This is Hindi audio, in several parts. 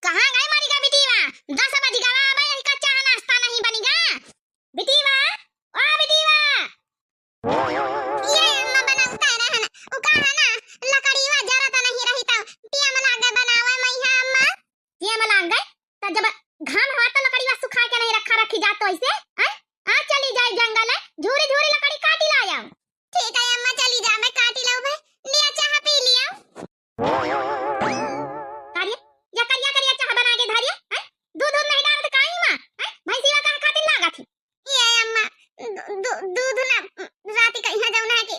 कहाँ गए मारी का बिटीवा? 10 बज गवा अब का चाह नाश्ता नहीं बनेगा। बिटीवा, ओ बिटीवा। ये अम्मा बनावता है रहन। उ का है ना लकड़ीवा जरा त नहीं रही त टिया में लागे बनावे मैया अम्मा। टिया में लाग गए त जब घाम हुआ तो लकड़ीवा सुखा के नहीं रखा रखी जात तो ऐसे हैं? आ चली जाए जंगल है झूरी झूरी लकड़ी काटी लाया। ठीक है अम्मा चली जा मैं काटी लाऊं भाई। लिया चाह पी लिया। करिया चाह बना के धारिया हैं? दूध नहीं डाल तो काई मां हैं? भैंसीवा कहां खातिर लागा थी? ये अम्मा दूध ना राती कहीं जाऊं ना कि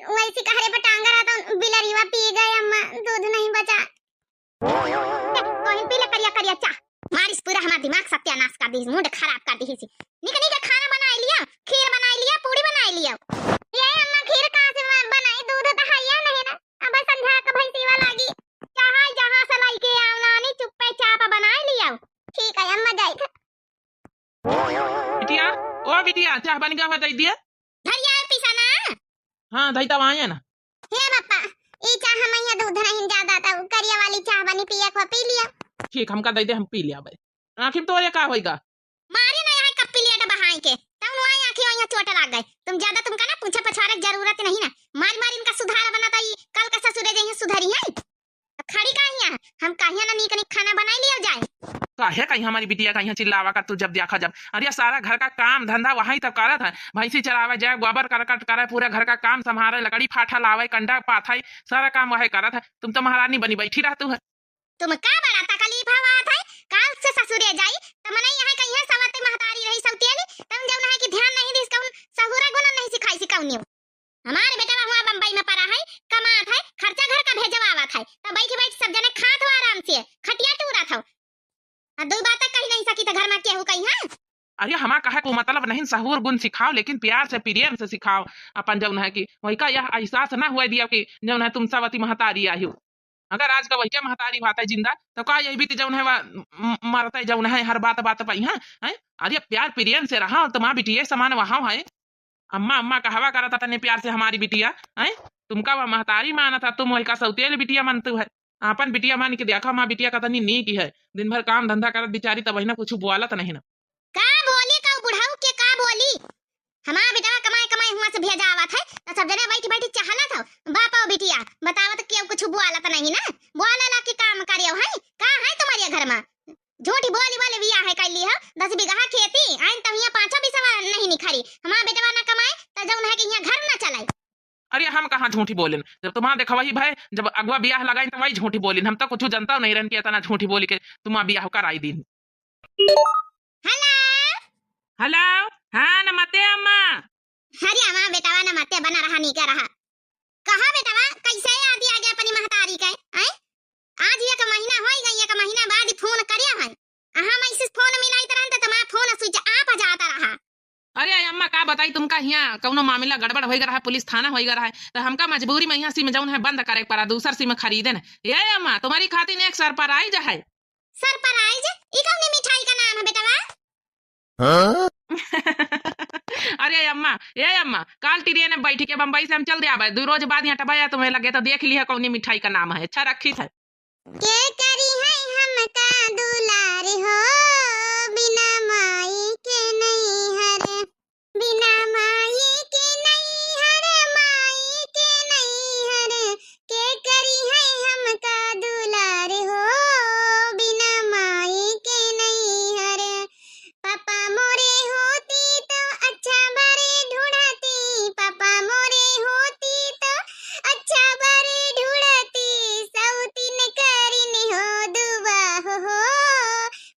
वैसी कहरे पे टांगा रहा तो बिलरीवा पी गए अम्मा दूध नहीं बचा। कोई पी ले करिया चाह। मारिस पूरा हमारा दिमाग सत्यानाश कर दी मूड खराब कर दी सी। निक खाना बना लिया खीर बना लिया पूड़ी बना लिया। ये अम्मा खीर कहां से बनाई दूध तो हैया नहीं ना। अब संध्या का भैंसीवा लागी चाहे जहां से लाई के आवलानी चुप्पे चाप बना लिया। ठीक है अम्मा जाई था। बिटिया ओ बिटिया चाह बन गया दई दिया धरिया पीसा ना। हां दई तब आया ना। हे पापा ई चाह मैया दूध नहीं ज्यादा था करिया वाली चाह बनी पिया को पी लिया। ठीक हमका दई दे हम पी लिया बे। आखिर तो ये का होएगा? मारे ना यहाँ कप पी लिया तो बहाई के तब नुआ आंखें वहीं चोट लग गई। तुम ज्यादा तुमका ना पूछे पछाड़े की जरूरत नहीं ना। मार इनका सुधार बनाता ई कल का ससुरे जइहे सुधरी है। खड़ी काहिया हम काहिया ना नीक खाना बनाई लिया जाए। काहे कहीं हमारी बिटिया कहीं चिल्लावा का तू जब देखा जब अरे सारा घर का काम धंधा वहीं तब करत है। भैंसी चरावे जाए गोबर करकट करे पूरा घर का काम संभाले लकड़ी फाठा लावे कंडा पाथाई सारा काम वही करत है। तुम तो महारानी बनी बैठी रहतू है। तुम का बड़ा तकलीफ हवात है काल से ससुरे जाई त मने यहाँ कहीं सवते महतारी रही सौतियानी तुम जौन है कि ध्यान नहीं दिस कौन सहुरा गुण नहीं सिखाई सिकाउनी। हमारे बेटा हुआ बंबई में पड़ा है कमात है खर्चा घर का भेजवावत है त बैठ सब जने खात हो आराम से खटिया टूरा था। दो बात कह नहीं सकी त घर में केहू कहीं है। अरे हमा कहे को मतलब नहीं सहूर गुण सिखाओ लेकिन प्यार से प्रेम से सिखाओ। अपन जौन है कि वही का यह एहसास ना हुआ दिया कि जौन है तुम सवती महतारी आई हो। अगर आज का वही क्या महतारी बात है जिंदा तो का यही भी जौन है मरता है जौन है हर बात पाई है। अरे प्यार प्रेम से रहा तुम्हारा बिटिया समान वहां है। अम्मा अम्मा कहवा करा था तने प्यार से हमारी बिटिया है। तुमका वह महतारी माना था तुम वही का सौतेल बिटिया मानते है। अपन बिटिया मान के देखा माँ बिटिया का तनी नी की है दिन भर काम धंधा करत बिचारी तब वही ना कुछ बोलत नहीं ना। का बोली का बुढ़ाऊ के का बोली हमारा बेटा कमाई हुआ से भेजा आवत है तो सब जने बैठी चाहला था बाप और बिटिया बतावत के कुछ बोलत नहीं ना। बोलेला कि काम करियो है का है तुम्हारे घर में झूठी बोली वाले बिया है कैली है 10 बीघा खेती आइन त हिया 5 बीसवा नहीं निखरी। हमारा बेटा ना कमाए त जौन है कि हिया घर ना चलाए। अरे हम कहाँ झूठी बोलेन जब तुम्हारा देखा वही भाई जब अगवा ब्याह लगाई तो वही झूठी बोलिन। हम तो कुछ जनता नहीं रहन कि इतना झूठी बोली के तुम्हारा ब्याह कराई दिन। हेलो हेलो हाँ नमस्ते अम्मा। अरे हमारा बेटावा नमस्ते बना रहा नहीं क्या रहा कहा बेटावा कैसे याद आ गया अपनी महतारी के हैं? आज एक महीना हो गई एक महीना बाद फोन करिया है हम ऐसे फोन मिलाई तरह त तुम्हारा फोन स्विच ऑफ जाता रहा। अरे अम्मा का बताई तुमका यहाँ कौनो मामला गड़बड़ हो रहा है पुलिस थाना हो रहा है तो हमका मजबूरी में यहाँ सिम जौन है बंद करे पड़ा दूसर सिम खरीदे न। ये अम्मा तुम्हारी खातिर एक सरप्राइज है। सरप्राइज ई कौन मिठाई का नाम है बेटावा? अरे अम्मा ये अम्मा काल ट्रेन में बैठ के बम्बई से हम चल दिया 2 रोज बाद यहाँ टबाया तुम्हें लगे तो देख लिया कौन मिठाई का नाम है। अच्छा रखी है के करी है हमका दुलार हो बिना माई के नहीं हरे बिना माई के नहीं हरे माई के नहीं हरे के करी है हमका दुलार हो बिना माई के नहीं हरे। पापा मोरे होती तो अच्छा बारे ढूंढती पापा मोरे होती तो अच्छा बारे ढूंढती सौती न करीन हो दुआ हो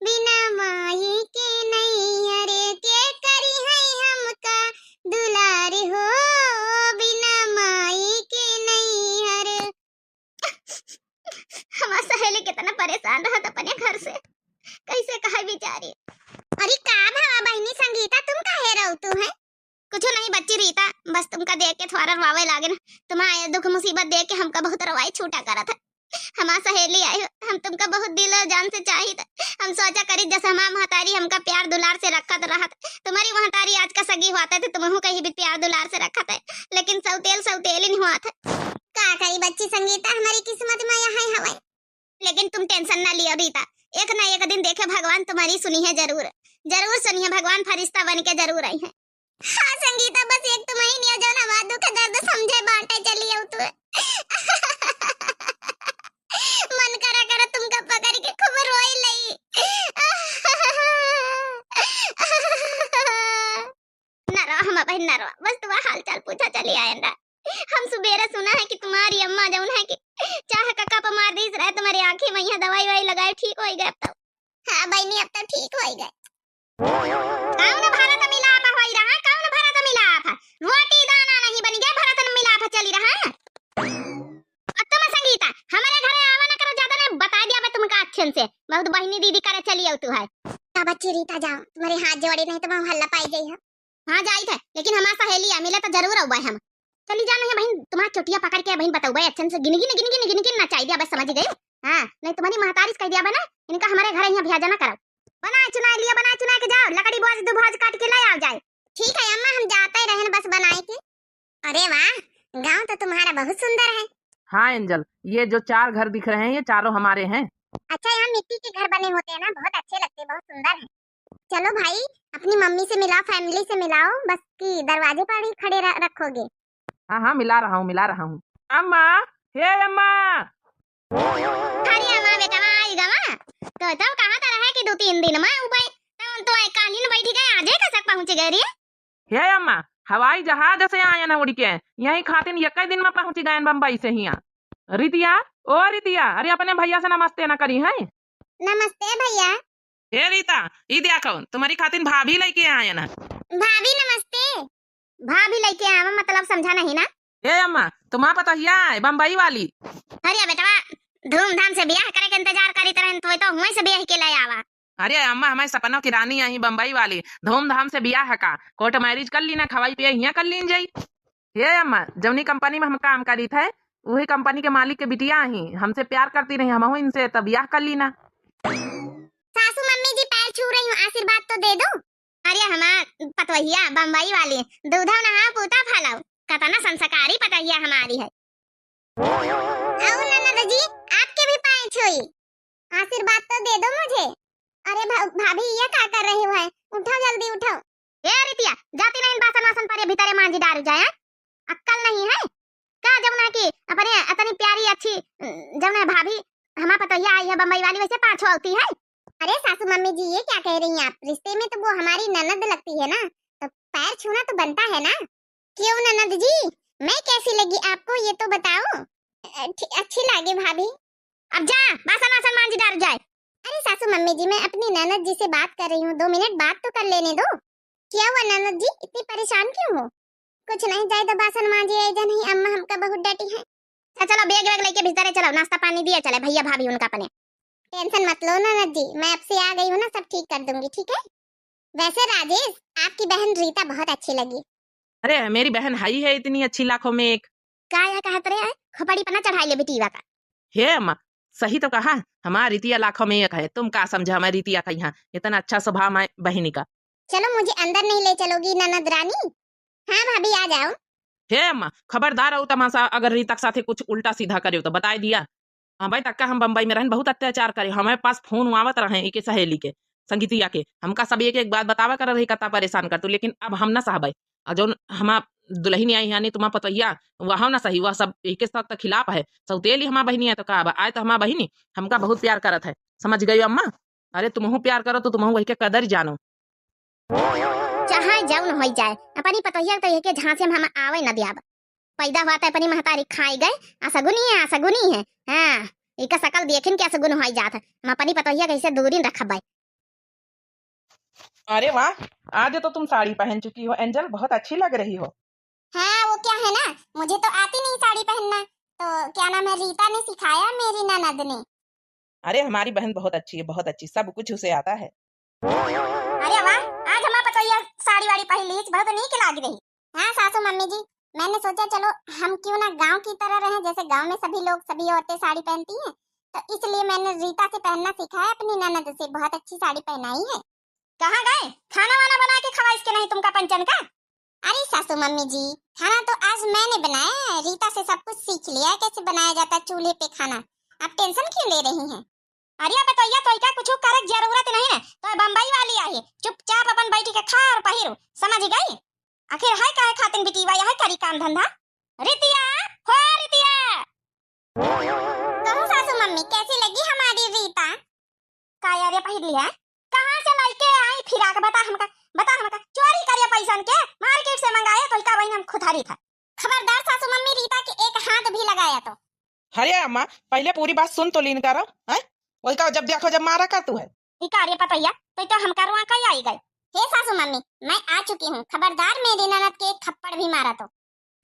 बिना माई के नहीं हरे के करी है हमका दुलार हो बिना माई के नहीं हरे। हमारा सहेली कितना परेशान रहा था अपने घर से कैसे कहा बेचारी। अरे का भावा बहनी संगीता तुम काहे रहतू है? कुछ नहीं बच्ची रीता बस तुमका देख के थोड़ा रवावे लागे ना तुम्हारे दुख मुसीबत देख के हमका बहुत रवाई छूटा करा था। हमारा सहेली आई हम तुमका बहुत दिल और जान से चाहिए था। हम सोचा करी जैसे हमारा महतारी हमका प्यार दुलार से रखा रहा था तुम्हारी महतारी आज का सगी हुआ था तुमहू कहीं भी प्यार दुलार से रखा था लेकिन सौतेल ही नहीं हुआ था। का करी बच्ची संगीता हमारी किस्मत में यहाँ हवाई लेकिन तुम टेंशन ना लियो रीता एक ना एक दिन देखे भगवान तुम्हारी सुनी है जरूर, जरूर सुनी है भगवान, फरिश्ता बन के जरूर आई है। हाँ संगीता, बस एक तुम ही नहीं हो जो ना वादू का दर्द समझे बांटे चली हो तू। मन करा करा तुमका पकड़ के खूब रोई लई। ना रो हम बहन ना रो, बस तुम्हारा हाल चाल पूछा चली आए ना। हम सुबेरे सुना है कि तुम्हारी अम्मा जौन है कि चाह का कप मार दी रहे, तुम्हारी आंखें वहीं दवाई वाई लगाए ठीक हो गए अब तो। हाँ बहनी अब तो ठीक हो गए। कौन भारत मिलाप होई रहा, कौन भारत मिलाप, रोटी दाना नहीं बन गया, भारत मिलाप चली रहा है। और तुम संगीता हमारे घरे आवा ना करो, ज्यादा ने बता दिया मैं तुमका अच्छे से, बहुत बहनी दीदी करे चली आओ तू है। अब बच्ची रीता जाओ, तुम्हारे हाथ जोड़े नहीं तो मैं हल्ला पाई गई है। हां जाई थे, लेकिन हमारा सहेली मिले तो जरूर आऊ हम। चली जाना है बहन, तुम्हारा चोटिया पकड़ के बहन बताऊ भाई अच्छे से गिन गिन नचाई दिया, बस समझ गई। हां नहीं तुम्हारी महतारी कह दिया बना, इनका हमारे घर यहां भेजा ना करो। बनाए चुनाई लिया, बनाए चुना के जाओ, लकड़ी बोझ दो भोज काट के ले आओ जाए। ठीक है अम्मा, हम जाते ही रहन बस बनाए के। अरे वाह, गांव तो तुम्हारा बहुत सुंदर है। हाँ एंजल, ये जो 4 घर दिख रहे हैं ये चारों हमारे हैं। अच्छा, यहाँ मिट्टी के घर बने होते हैं ना, बहुत अच्छे लगते हैं, बहुत सुंदर है। चलो भाई अपनी मम्मी से मिलाओ, फैमिली से मिलाओ, बस की दरवाजे पर ही खड़े रखोगे। हाँ हाँ मिला रहा हूँ। अम्मा, हे अम्मा। अरे अम्मा बेटा आई गवा, तो कहाँ तरह है कि 2-3 दिन में ऊपर तो कालीन बैठी गए, आजे का सक पहुंच गए रे। हे अम्मा, हवाई जहाज से आए ना उड़ के, यही खातिर एक दिन में पहुंच गए बम्बई से ही। रितिया, ओ रितिया, अरे अपने भैया से नमस्ते ना करी है। नमस्ते भैया। हे रीता, ई देखो तुम्हारी खातिर भाभी लेके आए ना। भाभी नमस्ते। भाभी लेके आवा मतलब समझा नहीं ना। हे अम्मा, तुम्हारा पता है बम्बई वाली। अरे बेटा धूमधाम से ब्याह करे के इंतजार करी तरह तो हुए से ब्याह के ले आवा। अरे अम्मा, हमारे सपनों की रानी आई बम्बई वाली, धूमधाम से ब्याह का कोर्ट मैरिज कर ली ना, खवाई पिया यहाँ कर ली जाई। हे अम्मा, जवनी कंपनी में हम काम करी थे वही कंपनी के मालिक के बिटिया ही हमसे प्यार करती रही, हम इनसे तब ब्याह कर ली ना। सासू मम्मी जी पैर छू रही हूँ, आशीर्वाद तो दे दो। अरे हमार पतवहिया बम्बई वाली, दूधा नहा पूता फलाओ, कतना संस्कारी पतवहिया हमारी है। आओ ननद जी, आपके भी पैर छुई, आशीर्वाद तो दे दो मुझे। अरे भाभी ये क्या कर रहे हो है, उठो जल्दी उठो। ए रितिया जाती नहीं बासन वासन पर भीतरे मांजी डाल जाए, अक्कल नहीं है क्या जमुना की अपने इतनी प्यारी अच्छी जमुना भाभी हमारा पतोहिया आई है बम्बई वाली, वैसे पाछो होती है। अरे सासू मम्मी जी ये क्या कह रही हैं आप, रिश्ते में तो वो हमारी ननद लगती है ना, तो पैर छूना तो बनता है ना। क्यों ननद जी, मैं कैसी लगी आपको ये तो बताओ। अच्छी लगी भाभी। अब जा बासन वासन मांजी डाल जाए। अरे सासू मम्मी जी मैं अपनी ननद जी से बात कर रही हूँ, 2 मिनट बात तो कर लेने दो। क्या हुआ ननद जी, इतनी परेशान क्यों हो। कुछ नहीं, जाए तो बासन मांझे ऐजा नहीं, अम्मा हमका बहुत डटी है। चलो बैग वैग लेके भीतर चलो, नाश्ता पानी दिए चले भैया भाभी उनका अपने। टेंशन मत लो ननद जी, मैं अब से आ गई हूँ ना, सब ठीक कर दूंगी ठीक है। वैसे राजेश आपकी बहन रीता बहुत अच्छी लगी। अरे मेरी बहन हाई है इतनी अच्छी लाखों में एक। क्या कहते रहे खोपड़ी पना चढ़ाई ले बेटीवा का। हे अम्मा, सही तो कहा, हमारी रितिया लाखों में एक है, तुम क्या समझा हमारी रितिया का यहाँ इतना अच्छा स्वभाव है बहनी का। चलो मुझे अंदर नहीं ले चलोगी ननद रानी। हाँ भाभी आ जाओ। हे अम्मा, खबरदार हो तमाशा अगर रीता के साथे कुछ उल्टा सीधा करे तो बताई दिया। हाँ भाई तक हम बम्बई में रहन बहुत अत्याचार करे, हमारे पास फोन आवत रहे एक सहेली के संगीतिया के, हमका सब एक एक बात बतावा कर रही, कता परेशान कर तू, लेकिन अब हम ना साहब जो हम दुल्हनी आई यानी तुम्हारा पतोहिया वहाँ ना सही, वह सब एक साथ खिलाफ है, सौतेली हमारा बहनी है तो का आए तो हमारा बहनी हमका बहुत प्यार करत है, समझ गई अम्मा। अरे तुमहू प्यार करो तो तुमहू वही के कदर जानो। चाहे जाऊ न हो जाए अपनी पतोहिया तो ये झांसे में हम आवे न दिया, पैदा हुआ तो अपनी महतारी खाई गए, असगुनी है। हाँ एक सकल देखिन क्या सगुन हो जात, हम अपनी पतोहिया कैसे दूरी रखब भाई। अरे वाह, आज तो तुम साड़ी पहन चुकी हो एंजल, बहुत अच्छी लग रही हो। हाँ वो क्या है ना, मुझे तो आती नहीं साड़ी पहनना, तो क्या नाम है रीता ने सिखाया मेरी ननद ने। अरे हमारी बहन बहुत अच्छी है, बहुत अच्छी, सब कुछ उसे आता है। अरे वाह, आज हमारा पतोहिया साड़ी वाड़ी पहन ली, बहुत नीक लग रही। हाँ सासू मम्मी जी, मैंने सोचा चलो हम क्यों ना गांव की तरह रहें, जैसे गांव में सभी लोग सभी औरतें साड़ी पहनती हैं, तो इसलिए मैंने रीता से पहनना सीखा है, अपनी ननद से बहुत अच्छी साड़ी पहनाई है। कहाँ गए, खाना वाना बना के खवाइस के नहीं तुमका पंचन का। अरे सासू मम्मी जी खाना तो आज मैंने बनाया है, रीता से सब कुछ सीख लिया है कैसे बनाया जाता है चूल्हे पे खाना, आप टेंशन क्यों ले रही हैं। अरे बतैया तो क्या कुछ समझ गई। आखिर है काहे खातिन बिटिया है करी काम धंधा। रितिया, हो रितिया। कहो सासू मम्मी कैसी लगी हमारी रीता। का यार पहली है कहाँ से लइके आई फिराक बता हमका चोरी करिए पैसा के मार्केट से मंगाया तो का वही हम खुदारी था। खबरदार सासू मम्मी रीता के एक हाथ भी लगाया तो। अरे अम्मा पहले पूरी बात सुन तो लीन करो है वही का जब देखो जब मारा का तू है ई कार्य पतैया तो हम करवा कहीं आई गए। हे सासू मम्मी मैं आ चुकी हूँ। खबरदार मेरी ननद के एक थप्पड़ भी मारा तो।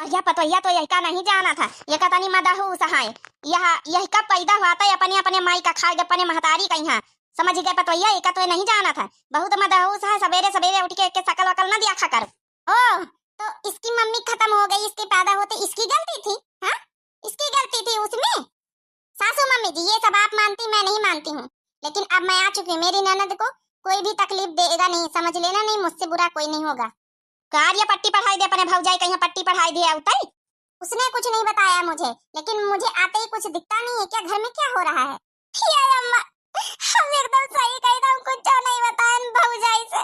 अरे पतैया तो यही का नहीं जाना था। ये का तनी मदहू सहाय यही का पैदा हुआ था अपने अपने माई का खाए अपने महतारी का यहाँ समझ गए पतैया। एक तो नहीं जाना था बहुत मदहूस है। सवेरे सवेरे उठ के शकल वकल न दिया कर। ओ तो इसकी मम्मी खत्म हो गई इसके पैदा होते इसकी गलती थी। हाँ इसकी गलती थी उसमें। सासू मम्मी जी ये सब आप मानती मैं नहीं मानती हूँ लेकिन अब मैं आ चुकी हूँ। मेरी ननद को कोई भी तकलीफ देगा नहीं समझ लेना। नहीं मुझसे बुरा कोई नहीं होगा। कार्य पट्टी पढ़ाई दे अपने भौजाई कहीं पट्टी पढ़ाई दे उताई। उसने कुछ नहीं बताया मुझे लेकिन मुझे आते ही कुछ दिखता नहीं है। क्या घर में क्या हो रहा है। अम्मा हम एकदम सही कही था कुछ नहीं बताया भौजाई से।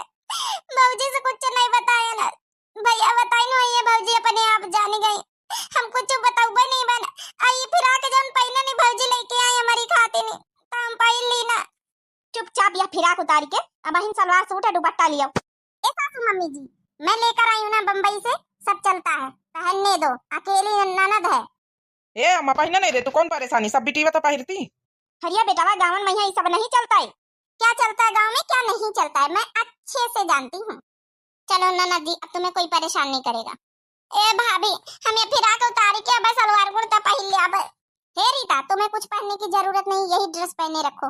भौजी से कुछ नहीं बताया ना भैया बताई ना ये भौजी अपने आप जाने गई। हम कुछ बताऊ नहीं बना आई फिर आके जब पहले नहीं भौजी लेके आई हमारी खाते नहीं तो हम पहन ली ना। चुपचाप या फिराक उतार के अब हिन सलवार सूट है दुपट्टा लियो। ए सासू मम्मी जी मैं लेकर आई हूँ ना बम्बई से सब चलता है पहनने दो। अकेली ननद है। ए अम्मा पहने नहीं रे तू कौन परेशानी सब बिटिया तो पहनती। हरिया बेटावा गाँव में ये सब नहीं चलता है। क्या चलता है गाँव में क्या नहीं चलता है मैं अच्छे से जानती हूँ। चलो ननद जी अब तुम्हें कोई परेशान नहीं करेगा। ए भाभी हम ये फिराक उतार के अब सलवार कुर्ता पहन लिया। अब हे रीता तुम्हें कुछ पहनने की जरूरत नहीं यही ड्रेस पहने रखो।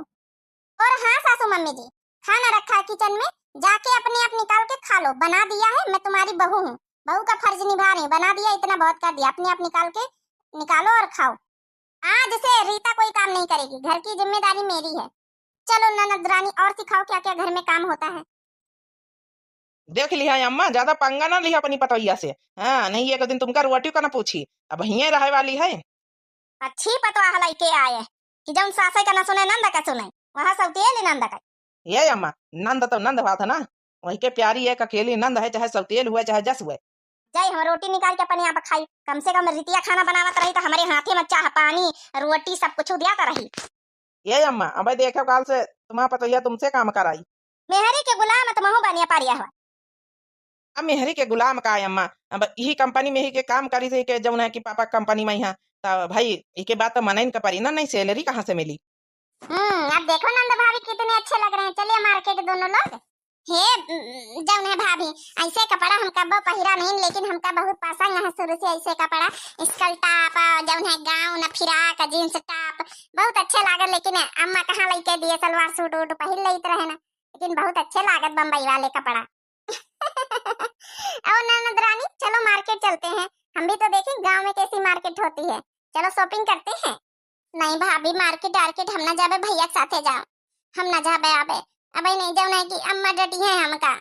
और हाँ सासू मम्मी जी खाना रखा है किचन में जाके अपने आप निकाल के खा लो। बना दिया है मैं तुम्हारी बहू हूँ। बहू का फर्ज निभा रही। बना दिया इतना बहुत कर दिया। अपने आप निकाल के निकालो और खाओ। आज से रीता कोई काम नहीं करेगी। घर की जिम्मेदारी मेरी है। चलो ननद रानी और सिखाओ क्या क्या घर में काम होता है। देख लिया अम्मा ज्यादा पंगा ना लिया अपनी पतोहिया से। हाँ नहीं एक दिन तुमका रोटी का ना पूछी अब यहीं रहे वाली है। अच्छी पतवा लेके आए कि जब सासे का ना सुने नंद का सुने वहां सब तेल नंद का। ये अम्मा नंद तो नंद बात है ना वही के प्यारी एक अकेली नंद है चाहे सौतेल हुए चाहे जस हुए। जाई हम रोटी निकाल के अपने यहाँ खाई। कम से कम रितिया खाना बनावत रही तो हमारे हाथे में चाह पानी रोटी सब कुछ दिया रही। ये अम्मा अब देखो काल से तुम्हारा पतोहिया तुमसे काम कराई। मेहरी के गुलाम तो महू बनिया पारिया हुआ। अब मेहरी के गुलाम का है अम्मा। अब यही कंपनी में ही के काम करी थी के जौन है कि पापा कंपनी में यहाँ तो भाई इके बात तो मना का परी ना नहीं सैलरी कहाँ से मिली। अब देखो नंद भाभी कितने अच्छे लग रहे हैं। चलिए मार्केट दोनों लोग। हे जौन है भाभी ऐसे कपड़ा हमका बहुत पहिरा नहीं लेकिन हमका बहुत पसंद है शुरू से ऐसे कपड़ा स्कर्ट टॉप जौन है गाउन फिराक जींस टॉप बहुत अच्छे लागत। लेकिन अम्मा कहाँ लेके दिए सलवार सूट वूट पहन लेत रहे ना लेकिन बहुत अच्छे लागत बम्बई वाले कपड़ा। और ननद रानी चलो मार्केट चलते हैं। हम भी तो देखें गांव में कैसी मार्केट होती है। चलो शॉपिंग करते हैं। नहीं भाभी मार्केट टारकेट हम ना जाबे भैया के साथे जाओ। हम ना जाबे आबे अबे नहीं जाओ नहीं कि अम्मा डटी है हमका।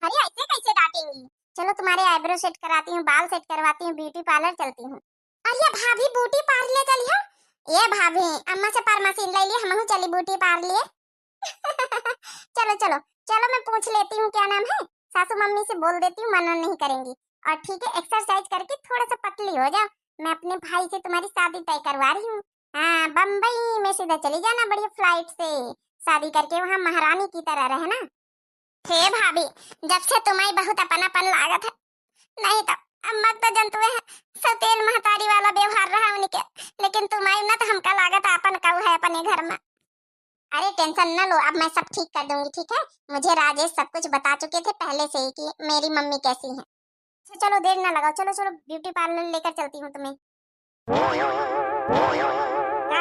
अरे ऐसे कैसे डांटेंगी। चलो तुम्हारे आईब्रो सेट कराती हूँ बाल सेट करवाती हूँ ब्यूटी पार्लर चलती हूँ। अरे भाभी ब्यूटी पार्लर चलिए। ये भाभी अम्मा से फार्मेसी ले लिए हम चली ब्यूटी पार्लर। चलो चलो चलो मैं पूछ लेती हूँ क्या नाम है। सासू मम्मी से बोल देती हूँ मना नहीं करेंगी। और ठीक है एक्सरसाइज करके थोड़ा सा पतली हो जाओ। मैं अपने भाई से तुम्हारी शादी तय करवा रही हूँ। हाँ बम्बई में सीधा चली जाना बढ़िया फ्लाइट से शादी करके वहाँ महारानी की तरह रहना। हे भाभी जब से तुम्हारी बहुत अपनापन लागत है नहीं तो अम्मा तो जनतु है सतेल महतारी वाला व्यवहार रहा उनके लेकिन तुम्हारी ना तो हमका लागत अपन कऊ है अपने घर में। अरे टेंशन न लो अब मैं सब ठीक कर दूंगी। ठीक है मुझे राजेश सब कुछ बता चुके थे पहले से ही कि मेरी मम्मी कैसी है। तो चलो देर ना लगाओ चलो चलो ब्यूटी पार्लर लेकर चलती हूँ तुम्हें।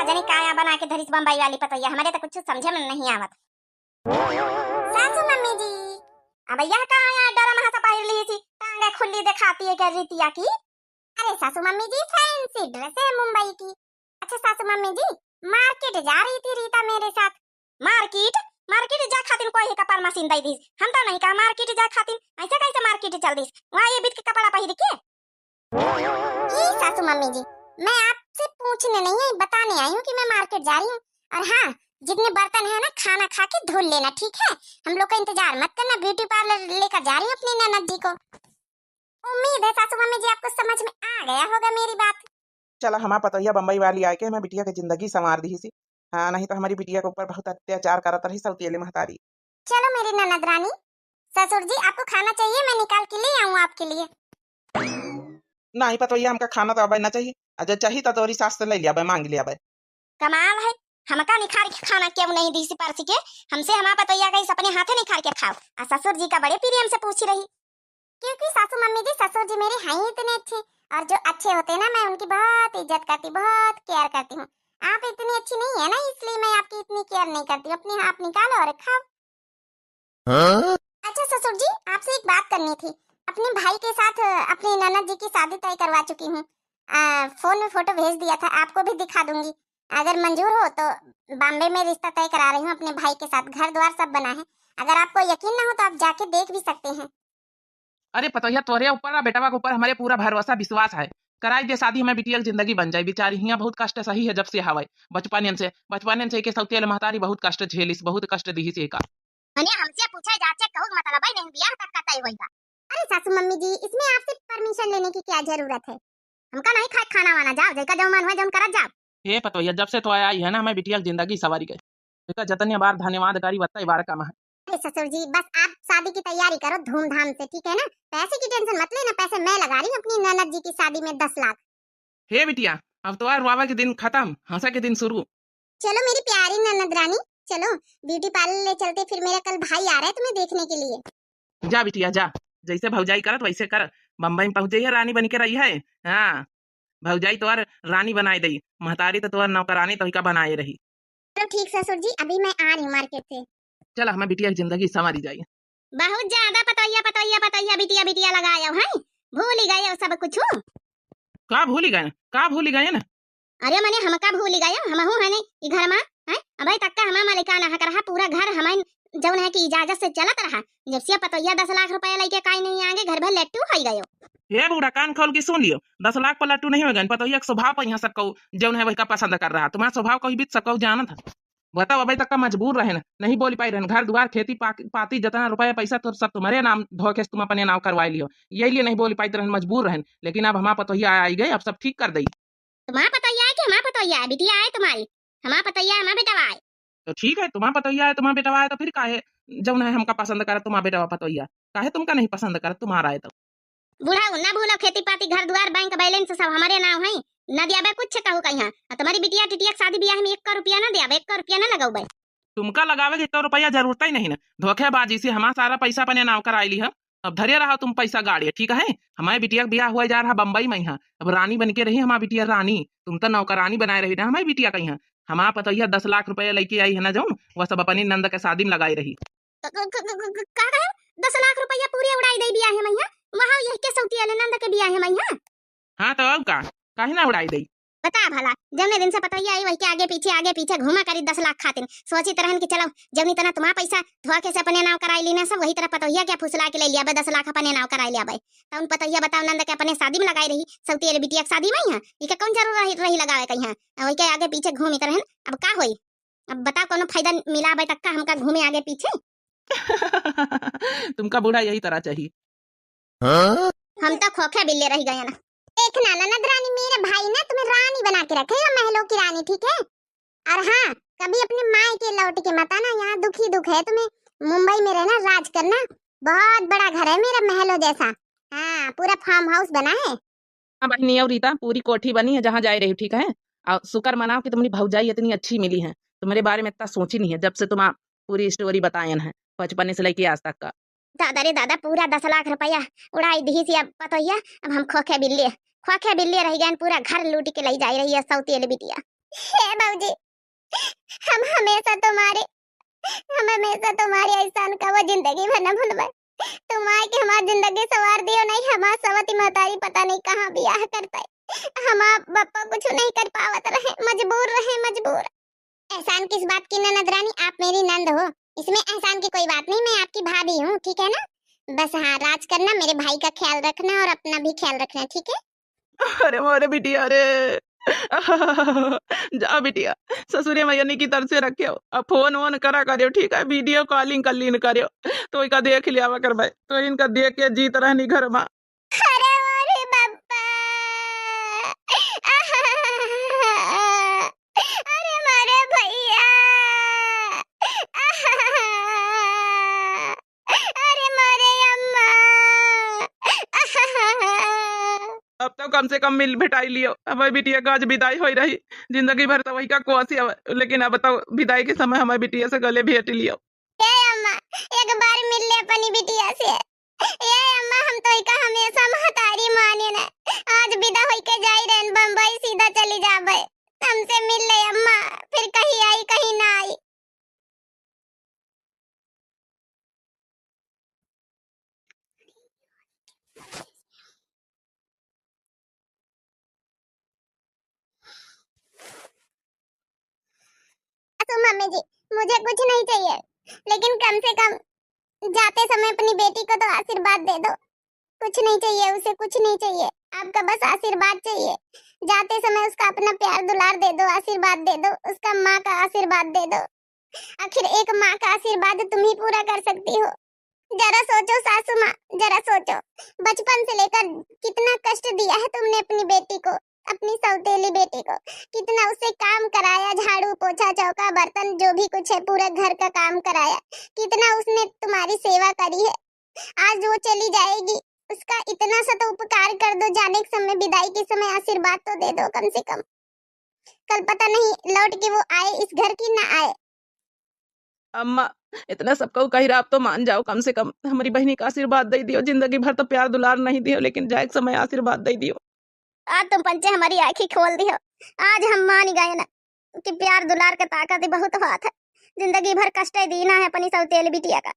जाने काया बना के धरिस बम्बई वाली पतैया हमारे तो कुछ समझे में नहीं आवत। सासू मम्मी जी अब यह कहाँ यहाँ डरा महा पाई ली थी टांगे खुली दिखाती है क्या रीतिया की। अरे सासू मम्मी जी फैंसी ड्रेस है मुंबई की। अच्छा सासू मम्मी जी मार्केट जा रही थी रीता मेरे साथ। मार्केट मार्केट जा खातिर कोई कपड़ा मशीन दई दीस हम तो नहीं कहा मार्केट जा खातिर ऐसे कैसे मार्केट चल दीस वहाँ ये बीत के कपड़ा पहिर के। सासू मम्मी जी मैं आपसे पूछने नहीं है बताने आई हूँ कि मैं मार्केट जा रही हूँ। और हाँ जितने बर्तन है ना खाना खा के धुल लेना, ठीक है? हम लोग का इंतजार मत करना, ब्यूटी पार्लर लेकर जा रही हूँ अपनी ननद जी को। उम्मीद है सासू मम्मी जी आपको समझ में आ गया होगा मेरी बात। चला हमारा पतोहिया बम्बई वाली आके हमें बिटिया की जिंदगी संवार दी सी। हाँ, नहीं तो हमारी बिटिया के ऊपर बहुत अत्याचार करत रही सौतेली महतारी। चलो मेरी ननद रानी, ससुर जी आपको खाना चाहिए, मैं निकाल के ले आऊँ आपके लिए। नहीं पतोहिया हमका खाना तो अब ना चाहिए, अजय चाहिए तो तोरी सास से ले लिया मांग लिया। कमाल है, हमका निखार के खाना क्यों नहीं दी सी परसी के? हमसे हमारा पतोहिया का इस अपने हाथे निखार के खाओ। आ ससुर जी का बड़े प्रेम से पूछ रही, क्योंकि सासू मम्मी जी ससुर जी मेरे हैं ही इतने अच्छे, और जो अच्छे होते हैं ना मैं उनकी बहुत इज्जत करती, बहुत केयर करती हूँ। आप इतनी अच्छी नहीं है ना, इसलिए मैं आपकी इतनी केयर नहीं करती। अपने आप निकालो और खाओ। अच्छा ससुर जी, आपसे एक बात करनी थी। अपने भाई के साथ अपनी ननद जी की शादी तय करवा चुकी हूँ। फोन में फोटो भेज दिया था, आपको भी दिखा दूंगी। अगर मंजूर हो तो बॉम्बे में रिश्ता तय करा रही हूँ अपने भाई के साथ, घर द्वार सब बना है। अगर आपको यकीन ना हो तो आप जाके देख भी सकते हैं। अरे पतोहिया तोरे ऊपर और बेटवा के ऊपर हमारे पूरा भरोसा विश्वास है। कराई दे शादी, हमें बिटिया की जिंदगी बन जाए। बेचारी हियां बहुत कष्ट सही है जब से हवाई बचपन से के सौतेले महतारी बहुत कष्ट झेलिस, बहुत कष्ट दी से का। मैंने हमसे पूछा जाचे कहूँ मतलब भाई नहीं बियाह तक का तय होएगा। अरे सासू मम्मी जी, इसमें आपसे परमिशन लेने की क्या जरूरत है? हमका नहीं खाना वाना, जाओ जैका जो मन हो जम करा जाओ। हे पतोहिया जब से तो आई है ना हमें बिटिया की जिंदगी सवारी गई, जतने बार धन्यवाद करी बत्ता बार कम है। अरे ससुर जी, बस आप शादी की तैयारी करो धूमधाम से, ठीक है ना? पैसे की टेंशन मत लेना, पैसे मैं लगा रही हूँ अपनी ननद जी की शादी में 10 लाख। हे बिटिया अब तो रुआवा के दिन खत्म, हंसा के दिन शुरू। चलो मेरी प्यारी ननद रानी, चलो ब्यूटी पार्लर ले चलते, फिर मेरा कल भाई आ रहा है तुम्हें देखने के लिए। जा बिटिया जा, जैसे भौजाई करत वैसे कर। बम्बई में पहुंच जाइए, रानी बन के रही है। हाँ, भौजाई तो रानी बनाए दी, महतारी तो तुअर नौकरानी तो बनाए रही। चलो ठीक ससुर जी, अभी मैं आ रही हूँ मार्केट से। चल हमें बिटिया की जिंदगी संवारी जाए। बहुत ज्यादा पतोहिया पतोहिया पतोहिया बिटिया बिटिया लगाया है, भूल ही गए सब कुछ। का भूल ही गए, का भूल ही गए ना? अरे मैंने हमका भूल ही गए, हम हूं है नहीं घर में है। अबे तक का हमारा मालिकाना हक रहा, पूरा घर हमारे जौन है कि इजाजत से चलत रहा। जब से पतोहिया 10 लाख रुपया लेके काई नहीं आगे, घर भर लट्टू हो गयो। ये बूढ़ा कान खोल के सुन लियो, 10 लाख पर लट्टू नहीं होगा। पतोहिया के स्वभाव पर यहाँ सबको जौन है वही का पसंद कर रहा। तुम्हारा स्वभाव को ही बीच सबको जाना था। बताओ अभी तक का मजबूर रहे ना, नहीं बोल पाई रहे। घर द्वार खेती पाती जितना रुपया पैसा तो सब तुम्हारे नाम धोके तुम अपने नाम करवा लियो, यही लिए नहीं बोल पाई रहे, मजबूर रहे। लेकिन अब हमारा पतोहिया आई गई, अब सब ठीक कर दी। तुम्हारा पतोहिया है कि हमारा पतोहिया है? बिटिया है तुम्हारी, हमारा पतोहिया है, हमारा बेटा है। तो ठीक है, तुम्हारा पतोहिया है, तुम्हारा बेटा है, तो फिर काहे जौन है हमका पसंद कर तुम्हारा बेटा पतोहिया, काहे तुमका नहीं पसंद कर तुम्हारा है तो? बूढ़ा ना भूलो, खेती पाती घर द्वार बैंक बैलेंस सब हमारे नाम है। न दिया कुछ कहू कहीं। तुम्हारी बिटिया टिटिया शादी ब्याह में 1 रुपया ना दिया, 1 रुपया ना लगाऊ। तुमका लगावे के 1 रुपया जरूरत ही नहीं ना। धोखेबाजी से हमारा सारा पैसा अपने नाव कराई ली हम। अब धरे रहा तुम पैसा गाड़ी, ठीक है? हमारे बिटिया का ब्याह हुआ जा रहा बम्बई में। यहाँ अब रानी बन के रही हमारी बिटिया रानी, तुम तो नौकरानी बनाए रही ना हमारी बिटिया का। यहाँ हमारा पतोहिया 10 लाख रुपया लेके आई है ना जौन, वह सब अपनी नंद के शादी में लगाई रही। 10 लाख रुपया पूरे उड़ाई दे बियाह में यहाँ, वहां यही के सौती वाले नंद के बियाह में यहाँ। हाँ तो अब का काहे ना उड़ाई दी? बता भला, जमने दिन से पतोहिया आई वही के आगे पीछे घुमा करी 10 लाख खातिर। सोची तरहन की चलो जब तना तुम्हारा पैसा धोखे से अपने नाव कराई लेना सब, वही तरह पतोहिया क्या फुसला के ले लिया 10 लाख अपने नाव कराई लिया। तो उन पतोहिया बताओ नंद के अपने शादी में लगाई रही, सौती वाली बिटिया की शादी में यहाँ ये कौन जरूर रही लगावे कहीं। वही के आगे पीछे घूमी तरहन, अब का होई? अब बताओ कोनो फायदा मिला बे तक का हमका घूमे आगे पीछे? तुमका बूढ़ा यही तरह चाहिए। हम तो खोखे बिल्ले रह गए ना। देखना ननद रानी, मेरे भाई ने तुम्हें रानी बना के रखे है, महलों की रानी, ठीक है? और हाँ, कभी अपने माई के लौट के मत आना, यहाँ दुख ही दुख है तुम्हें। मुंबई में रहना, राज करना। बहुत बड़ा घर है मेरा, महलों जैसा। हाँ, पूरा फार्म हाउस बना है। हाँ बहनी और रीता, पूरी कोठी बनी है जहाँ जाए रही, ठीक है? और शुक्र मनाओ कि तुम्हारी भौजाई इतनी अच्छी मिली है। तुम्हारे बारे में इतना सोची नहीं है जब से तुम पूरी स्टोरी बतायन है, बचपन से लेके आज तक का। दादा रे दादा, पूरा 10 लाख रुपया उड़ाई दी थी। अब पतोहिया अब हम खोखे बिल्ले रह गए, पूरा घर लूट के ले जा रही है सौती वाली बिटिया। हे बाबूजी, हम हमेशा तुम्हारी एहसान का वो जिंदगी भर न भूलबे। तुम आए कि हमारी जिंदगी सवार दियो, नहीं हमारा सवती महतारी पता नहीं कहाँ ब्याह करता है। हमारा पापा कुछ नहीं कर पावत रहे, मजबूर। एहसान किस बात की ननद रानी, आप मेरी नंद हो, इसमें एहसान की कोई बात नहीं। मैं आपकी भाभी हूँ, ठीक है ना? बस हाँ, राज करना, मेरे भाई का ख्याल रखना और अपना भी ख्याल रखना, ठीक है? अरे मोरे बिटिया रे, जा बिटिया, ससुरे मैयनी की तरफ से रखे हो, अब फोन वोन करा करियो, ठीक है, वीडियो कॉलिंग कर लीन करियो, तो इनका देख लिया कर भाई, तो इनका देख के जीत रहनी घर में। अरे अरे बाप्पा, अरे मारे भैया, अरे मारे अम्मा। अब तो कम से कम मिल भेटाई लियो, अब बिटिया का आज विदाई हो रही, जिंदगी भर तो वही का कुआसी अब, लेकिन अब तो विदाई के समय हमारे बिटिया से गले भेट लियो। ए अम्मा, एक बार मिल ले अपनी बिटिया से। ए अम्मा, हम तो इका हमेशा महतारी माने ना, आज विदा होई के जाई रहन बम्बई, सीधा चली जाबे। हमसे मिल ले अम्मा, फिर कहीं आई कहीं ना आई। तो मम्मी जी, मुझे कुछ नहीं चाहिए, लेकिन कम से कम जाते समय अपनी बेटी को तो आशीर्वाद दे दो। कुछ नहीं चाहिए उसे, कुछ नहीं चाहिए, आपका बस आशीर्वाद चाहिए। जाते समय उसका अपना प्यार दुलार दे दो, आशीर्वाद दे दो, उसका माँ का आशीर्वाद दे दो। आखिर एक माँ का आशीर्वाद तुम ही पूरा कर सकती हो। जरा सोचो सासू माँ, जरा सोचो, बचपन से लेकर कितना कष्ट दिया है तुमने अपनी बेटी को, अपनी सौतेली बेटी को। कितना उसे काम कराया, झाड़ू पोछा चौका बर्तन जो भी कुछ है पूरा घर का काम कराया, कितना उसने तुम्हारी सेवा करी है। आज वो चली जाएगी, उसका इतना सा तो उपकार कर दो, जाने के समय, विदाई के समय आशीर्वाद तो दे दो कम से कम। कल पता नहीं लौट के वो आए इस घर की ना आए। अम्मा, इतना सबको कही रहा, आप तो मान जाओ, कम से कम हमारी बहनी का आशीर्वाद दे दियो, जिंदगी भर तो प्यार दुलार नहीं दियो, लेकिन जाए के समय आशीर्वाद दे दियो। आज तुम पंचे हमारी आंखें खोल दी हो, आज हम मान गए ना कि प्यार दुलार का ताकत ही बहुत बात है। जिंदगी भर कष्ट दीना है अपनी सौतेली बिटिया का,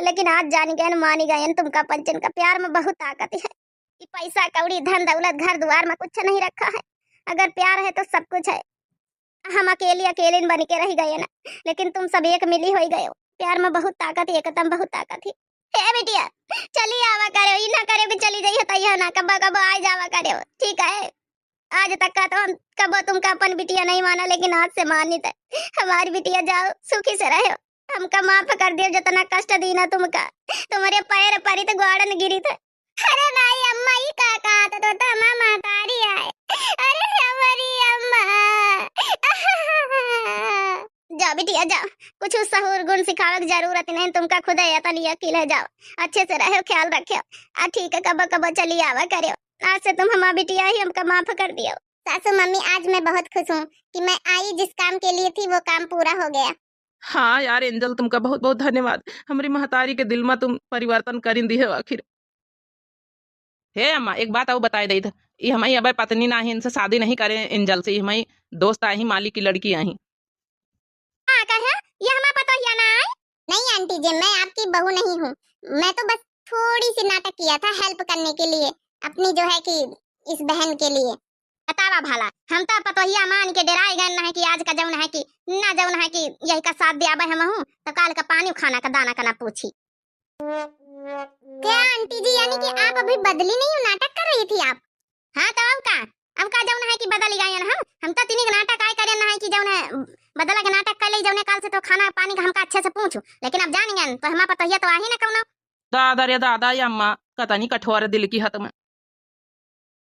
लेकिन आज जान गए न, मान गए न, तुमका पंचन का प्यार में बहुत ताकत है। कि पैसा कौड़ी धन दौलत घर द्वार में कुछ नहीं रखा है, अगर प्यार है तो सब कुछ है। हम अकेले अकेले बन के रह गए ना, लेकिन तुम सब एक मिली हो गए हो। प्यार में बहुत ताकत है, एकदम बहुत ताकत है। हे बिटिया, चली आवा करो, ई ना करे कि चली जाइए तैयार ना, कब कब आ जावा करो, ठीक है। आज तक का तो हम कब तुमका अपन बिटिया नहीं माना, लेकिन आज से मानित है। हमारी बिटिया जाओ सुखी से रहो, हमका माफ कर दियो जितना कष्ट दी ना तुमका, तुम्हारे पैर परी तो ग्वाड़न गिरी थे। अरे भाई अम्मा, ही का कहा तो तमा महतारी आए, अरे हमारी अम्मा। जाओ बिटिया जाओ, कुछ सहूर गुण सिखावे की जरूरत नहीं, तुमका खुद यतन अकील है। जाओ अच्छे से रहो, ख्याल रखो, ठीक है, कब कब चली आवा करो। आज से तुम हमारी बिटिया ही हमका माफ कर दियो। सासू मम्मी, आज मैं बहुत खुश हूँ कि मैं आई जिस काम के लिए थी वो काम पूरा हो गया। हाँ यार एंजल, तुमका बहुत बहुत धन्यवाद, हमारी महतारी के दिल में तुम परिवर्तन करिन दी है आखिर। हे अम्मा, एक बात और बताए दी, ये हमारी अब पत्नी ना ही, इनसे शादी नहीं करे एंजल से, हमारी दोस्त आई, माली की लड़की आई। ये हमारा पता ही ना है। नहीं आंटी जी, मैं आपकी बहू नहीं हूँ, मैं तो बस थोड़ी सी नाटक किया था हेल्प करने के लिए, अपनी जो है कि इस बहन के लिए। बतावा भाला, हम तो पतोहिया मान के डराए गए ना है कि आज का जौन है कि ना जौन है कि यही का साथ दिया हम हूँ, तो काल का पानी खाना का दाना का ना पूछी। क्या आंटी जी, यानी कि आप अभी बदली नहीं हो, नाटक कर रही थी आप? हाँ तो अब का जौन है कि बदल गए ना हम तो तीन नाटक आए करे ना है कि जौन है बदला के नाटक कर ले, जौन काल से तो खाना पानी का हमका अच्छे से पूछू, लेकिन अब जान गए तो हमारा पतोहिया तो आ ही ना कौनो। दादा रे दादा, ये अम्मा कतनी कठोर दिल की हत में।